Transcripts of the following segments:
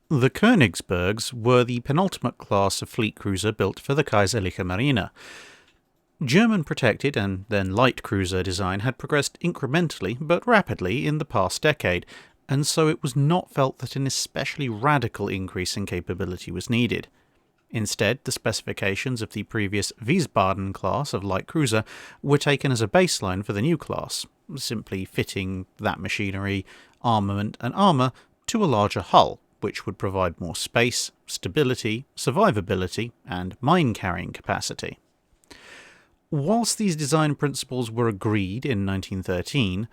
The Königsbergs were the penultimate class of fleet cruiser built for the Kaiserliche Marine. German protected and then light cruiser design had progressed incrementally but rapidly in the past decade, and so it was not felt that an especially radical increase in capability was needed. Instead, the specifications of the previous Wiesbaden class of light cruiser were taken as a baseline for the new class, simply fitting that machinery, armament and armour to a larger hull, which would provide more space, stability, survivability and mine-carrying capacity. Whilst these design principles were agreed in 1913,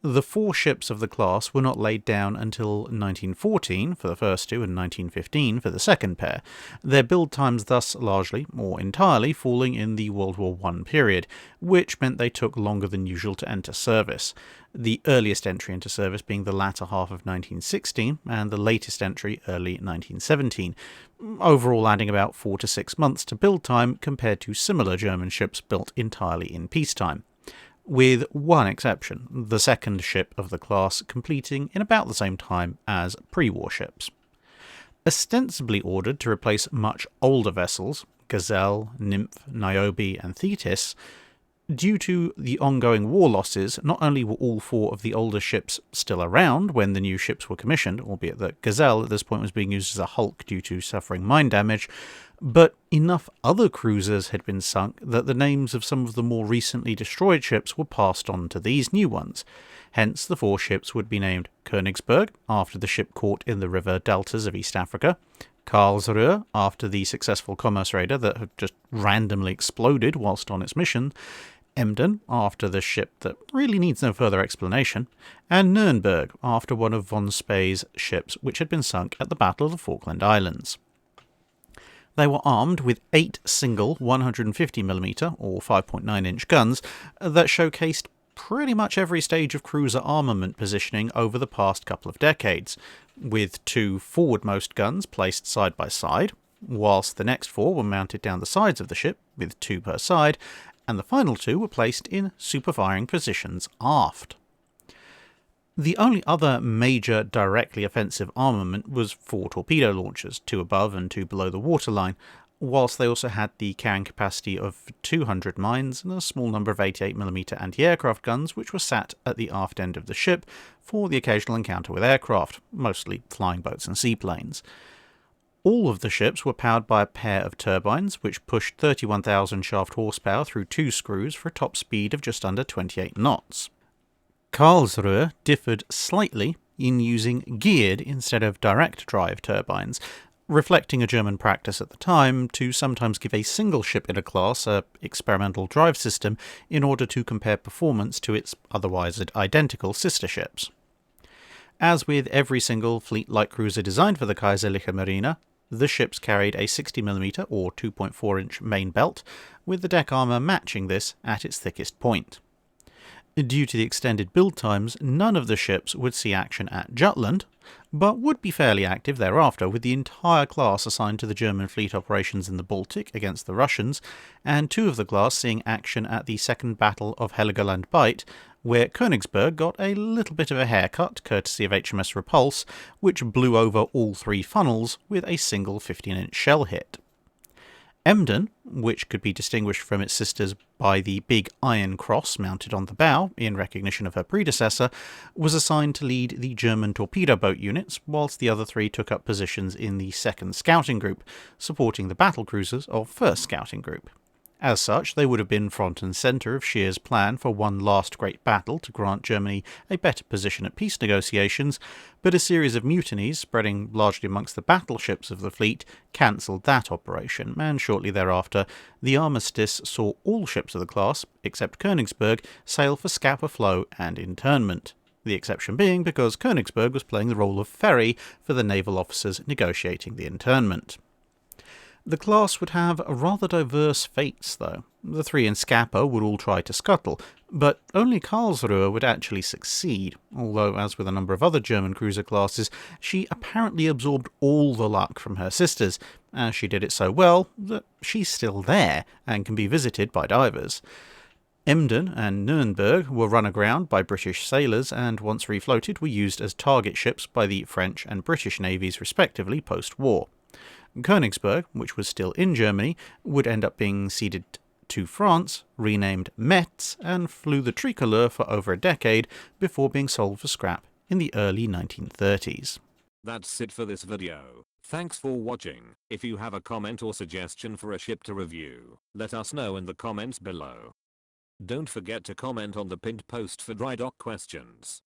the 4 ships of the class were not laid down until 1914 for the first 2 and 1915 for the second pair, their build times thus largely, or entirely, falling in the World War I period, which meant they took longer than usual to enter service, the earliest entry into service being the latter half of 1916 and the latest entry early 1917, overall adding about 4 to 6 months to build time compared to similar German ships built entirely in peacetime. With one exception, the second ship of the class completing in about the same time as pre-war ships. Ostensibly ordered to replace much older vessels, Gazelle, Nymph, Niobe and Thetis, due to the ongoing war losses, not only were all 4 of the older ships still around when the new ships were commissioned, albeit that Gazelle at this point was being used as a hulk due to suffering mine damage, but enough other cruisers had been sunk that the names of some of the more recently destroyed ships were passed on to these new ones. Hence, the 4 ships would be named Königsberg, after the ship caught in the river deltas of East Africa, Karlsruhe, after the successful commerce raider that had just randomly exploded whilst on its mission, Emden, after the ship that really needs no further explanation, and Nürnberg, after one of von Spey's ships which had been sunk at the Battle of the Falkland Islands. They were armed with 8 single 150mm or 5.9-inch guns that showcased pretty much every stage of cruiser armament positioning over the past couple of decades, with 2 forwardmost guns placed side by side, whilst the next 4 were mounted down the sides of the ship, with 2 per side, and the final 2 were placed in super-firing positions aft. The only other major directly offensive armament was 4 torpedo launchers, 2 above and 2 below the waterline, whilst they also had the carrying capacity of 200 mines and a small number of 88mm anti-aircraft guns which were sat at the aft end of the ship for the occasional encounter with aircraft, mostly flying boats and seaplanes. All of the ships were powered by a pair of turbines which pushed 31,000 shaft horsepower through 2 screws for a top speed of just under 28 knots. Karlsruhe differed slightly in using geared instead of direct drive turbines, reflecting a German practice at the time to sometimes give a single ship in a class an experimental drive system in order to compare performance to its otherwise identical sister ships. As with every single fleet light cruiser designed for the Kaiserliche Marine, the ships carried a 60mm or 2.4-inch main belt, with the deck armour matching this at its thickest point. Due to the extended build times, none of the ships would see action at Jutland, but would be fairly active thereafter, with the entire class assigned to the German fleet operations in the Baltic against the Russians, and 2 of the class seeing action at the Second Battle of Heligoland Bight, where Königsberg got a little bit of a haircut courtesy of HMS Repulse, which blew over all 3 funnels with a single 15-inch shell hit. Emden, which could be distinguished from its sisters by the big iron cross mounted on the bow in recognition of her predecessor, was assigned to lead the German torpedo boat units, whilst the other 3 took up positions in the 2nd Scouting Group, supporting the battle cruisers of 1st Scouting Group. As such, they would have been front and centre of Scheer's plan for one last great battle to grant Germany a better position at peace negotiations, but a series of mutinies, spreading largely amongst the battleships of the fleet, cancelled that operation, and shortly thereafter the armistice saw all ships of the class, except Königsberg, sail for Scapa Flow and internment. The exception being because Königsberg was playing the role of ferry for the naval officers negotiating the internment. The class would have rather diverse fates, though. The 3 in Scapa would all try to scuttle, but only Karlsruhe would actually succeed, although, as with a number of other German cruiser classes, she apparently absorbed all the luck from her sisters, as she did it so well that she's still there and can be visited by divers. Emden and Nuremberg were run aground by British sailors and, once refloated, were used as target ships by the French and British navies respectively post-war. Königsberg, which was still in Germany, would end up being ceded to France, renamed Metz, and flew the tricolour for over a decade before being sold for scrap in the early 1930s. That's it for this video. Thanks for watching. If you have a comment or suggestion for a ship to review, let us know in the comments below. Don't forget to comment on the pinned post for dry dock questions.